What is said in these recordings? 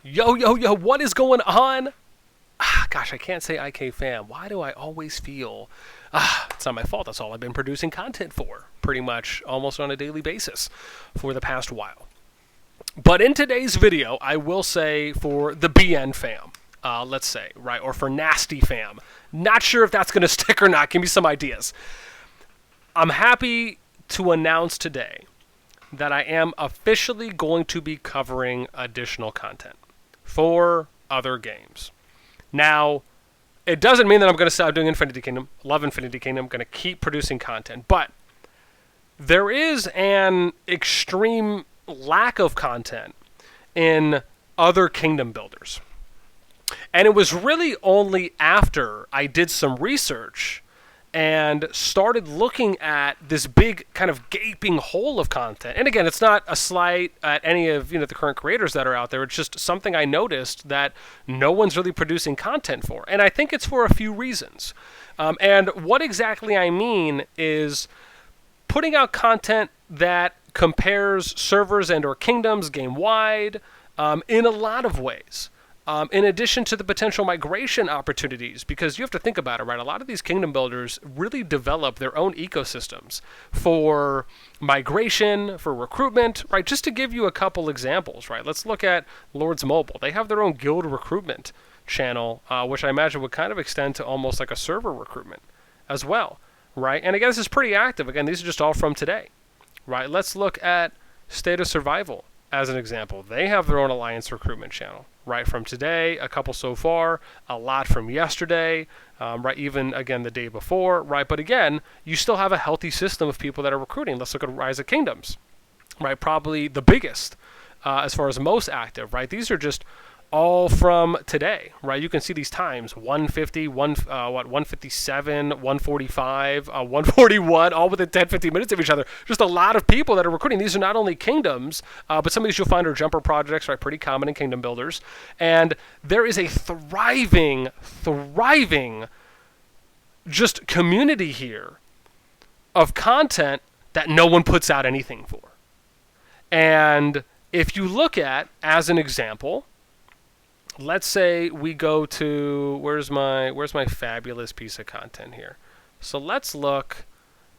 Yo, yo, yo, what is going on? Gosh, I can't say IK fam. Why do I always feel... it's not my fault. That's all I've been producing content for, pretty much almost on a daily basis for the past while. But in today's video, I will say for the BN fam, let's say, right, or for Nasty fam. Not sure if that's going to stick or not. Give me some ideas. I'm happy to announce today that I am officially going to be covering additional content for other games. Now, it doesn't mean that I'm going to stop doing Infinity Kingdom. Love Infinity Kingdom. I'm going to keep producing content. But there is an extreme lack of content in other kingdom builders. And it was really only after I did some research and started looking at this big kind of gaping hole of content. And again, it's not a slight at any of the current creators that are out there. It's just something I noticed that no one's really producing content for. And I think it's for a few reasons. And what exactly I mean is putting out content that compares servers and or kingdoms game-wide in a lot of ways. In addition to the potential migration opportunities, because you have to think about it, right? A lot of these kingdom builders really develop their own ecosystems for migration, for recruitment, right? Just to give you a couple examples, right? Let's look at Lords Mobile. They have their own guild recruitment channel, which I imagine would kind of extend to almost like a server recruitment as well, right? And again, this is pretty active. Again, these are just all from today, right? Let's look at State of Survival as an example. They have their own alliance recruitment channel. Right, from today, a couple so far, a lot from yesterday, right, even, again, the day before, right, but again, you still have a healthy system of people that are recruiting. Let's look at Rise of Kingdoms, right, probably the biggest as far as most active, right, these are just all from today, right? You can see these times 150, 157, 145, 141, all within 10-15 minutes of each other. Just a lot of people that are recruiting. These are not only kingdoms, but some of these you'll find are jumper projects, right? Pretty common in kingdom builders. And there is a thriving just community here of content that no one puts out anything for. And if you look at, as an example, let's say we go to, where's my fabulous piece of content here? So let's look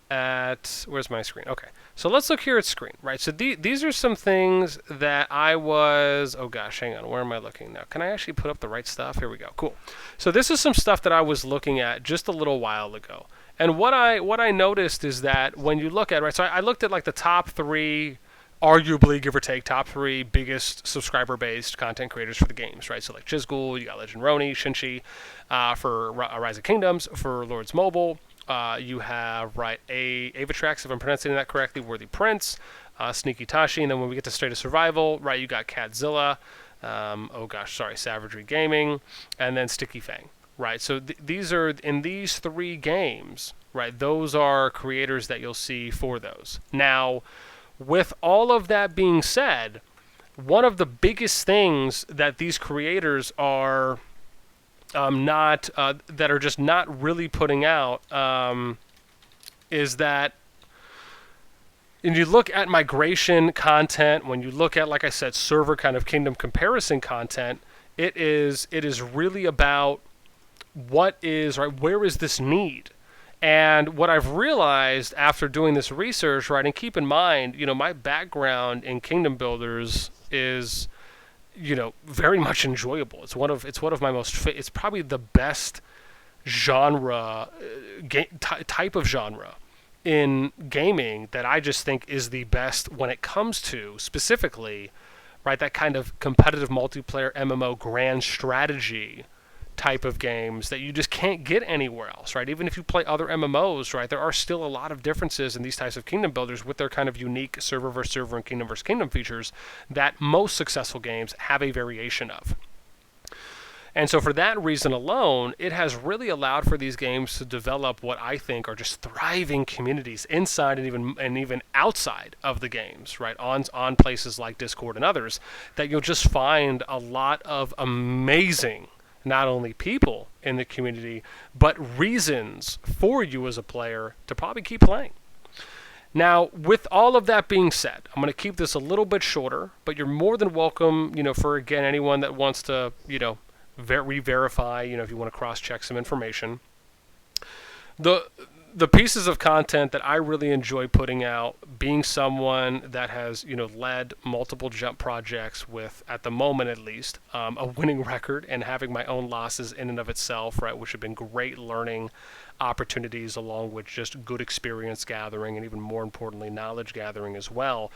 at, where's my screen? Okay, so let's look here at screen, right? So these are some things that I was, oh gosh, hang on, where am I looking now? Can I actually put up the right stuff? Here we go, cool. So this is some stuff that I was looking at just a little while ago. And what I noticed is that when you look at, right, so I looked at like the top three, arguably, give or take, top three biggest subscriber-based content creators for the games, right? So like Chizgul, you got Legend Roni, Shinchi for Rise of Kingdoms, for Lords Mobile. You have, right, Avatrax, if I'm pronouncing that correctly, Worthy Prince, Sneaky Tashi, and then when we get to State of Survival, right, you got Catzilla, Savagery Gaming, and then Sticky Fang, right? So these are, in these three games, right, those are creators that you'll see for those. Now, with all of that being said, one of the biggest things that these creators are that are just not really putting out is that when you look at migration content, when you look at, like I said, server kind of kingdom comparison content, it is really about what is, right, where is this need? And what I've realized after doing this research, right, and keep in mind, my background in kingdom builders is, very much enjoyable. It's one of my most, it's probably the best genre, type of genre in gaming that I just think is the best when it comes to specifically, right, that kind of competitive multiplayer MMO grand strategy type of games that you just can't get anywhere else, right? Even if you play other MMOs, right, there are still a lot of differences in these types of kingdom builders with their kind of unique server versus server and kingdom versus kingdom features that most successful games have a variation of. And so for that reason alone, it has really allowed for these games to develop what I think are just thriving communities inside and even outside of the games, right? On places like Discord and others, that you'll just find a lot of amazing not only people in the community, but reasons for you as a player to probably keep playing. Now, with all of that being said, I'm going to keep this a little bit shorter, but you're more than welcome, for, again, anyone that wants to, re-verify, if you want to cross-check some information. The pieces of content that I really enjoy putting out, being someone that has, led multiple jump projects with, at the moment at least, a winning record, and having my own losses in and of itself, right, which have been great learning opportunities, along with just good experience gathering, and even more importantly, knowledge gathering as well.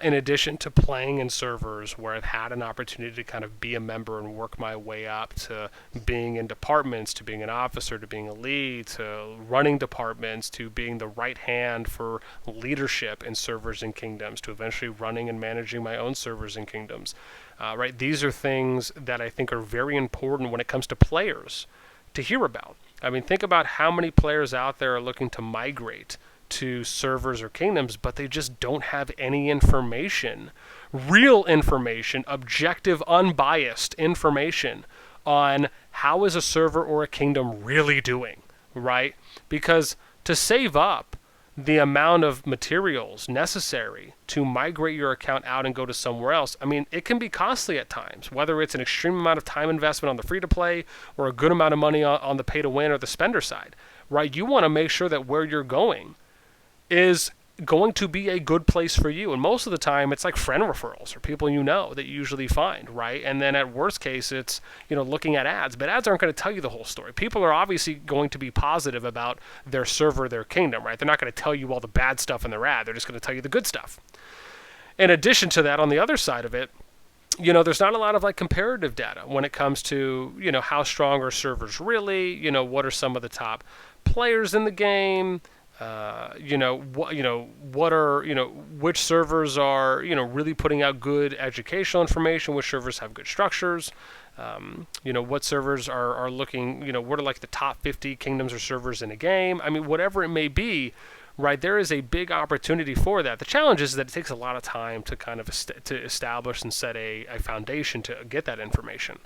In addition to playing in servers where I've had an opportunity to kind of be a member and work my way up to being in departments, to being an officer, to being a lead, to running departments, to being the right hand for leadership in servers and kingdoms, to eventually running and managing my own servers and kingdoms. Right? These are things that I think are very important when it comes to players to hear about. I mean, think about how many players out there are looking to migrate to servers or kingdoms, but they just don't have any information, real information, objective, unbiased information on how is a server or a kingdom really doing, right? Because to save up the amount of materials necessary to migrate your account out and go to somewhere else, I mean, it can be costly at times, whether it's an extreme amount of time investment on the free-to-play or a good amount of money on the pay-to-win or the spender side, right? You want to make sure that where you're going is going to be a good place for you. And most of the time, it's like friend referrals or people that you usually find, right? And then at worst case, it's, looking at ads. But ads aren't going to tell you the whole story. People are obviously going to be positive about their server, their kingdom, right? They're not going to tell you all the bad stuff in their ad. They're just going to tell you the good stuff. In addition to that, on the other side of it, there's not a lot of comparative data when it comes to, how strong are servers really, what are some of the top players in the game, which servers are, really putting out good educational information, which servers have good structures, what servers are looking, what are the top 50 kingdoms or servers in a game. I mean, whatever it may be, right, there is a big opportunity for that. The challenge is that it takes a lot of time to kind of to establish and set a foundation to get that information.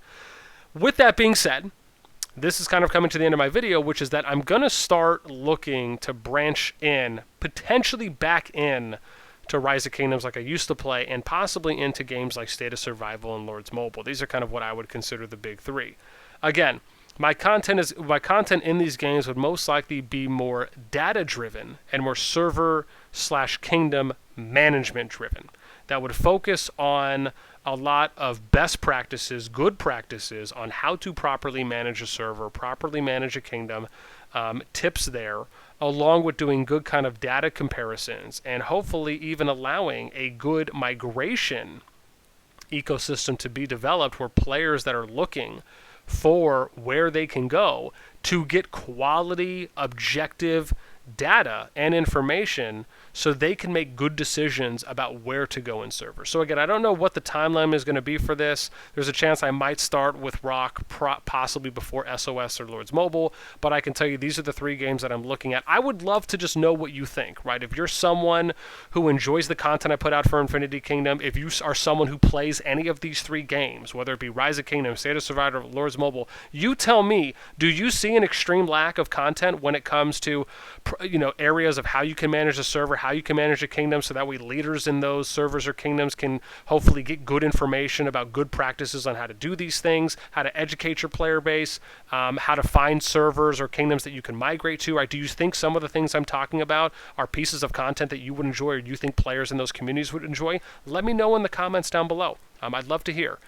With that being said, this is kind of coming to the end of my video, which is that I'm going to start looking to branch in, potentially back in to Rise of Kingdoms like I used to play, and possibly into games like State of Survival and Lords Mobile. These are kind of what I would consider the big three. Again, my content in these games would most likely be more data-driven and more server/kingdom management-driven. That would focus on a lot of best practices, good practices on how to properly manage a server, properly manage a kingdom, tips there, along with doing good kind of data comparisons, and hopefully even allowing a good migration ecosystem to be developed where players that are looking for where they can go to get quality, objective data and information so they can make good decisions about where to go in servers. So again, I don't know what the timeline is going to be for this. There's a chance I might start with Rock possibly before SOS or Lords Mobile, but I can tell you these are the three games that I'm looking at. I would love to just know what you think, right? If you're someone who enjoys the content I put out for Infinity Kingdom, if you are someone who plays any of these three games, whether it be Rise of Kingdom, State of Survivor, or Lords Mobile, you tell me, do you see an extreme lack of content when it comes to areas of how you can manage a server, how you can manage a kingdom, so that way leaders in those servers or kingdoms can hopefully get good information about good practices on how to do these things, how to educate your player base, how to find servers or kingdoms that you can migrate to, right? Do you think some of the things I'm talking about are pieces of content that you would enjoy, or you think players in those communities would enjoy? Let me know in the comments down below. I'd love to hear.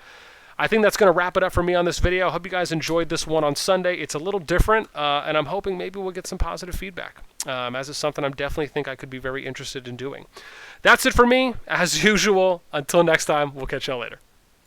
I think that's going to wrap it up for me on this video. I hope you guys enjoyed this one on Sunday. It's a little different, and I'm hoping maybe we'll get some positive feedback, as it's something I definitely think I could be very interested in doing. That's it for me. As usual, until next time, we'll catch y'all later.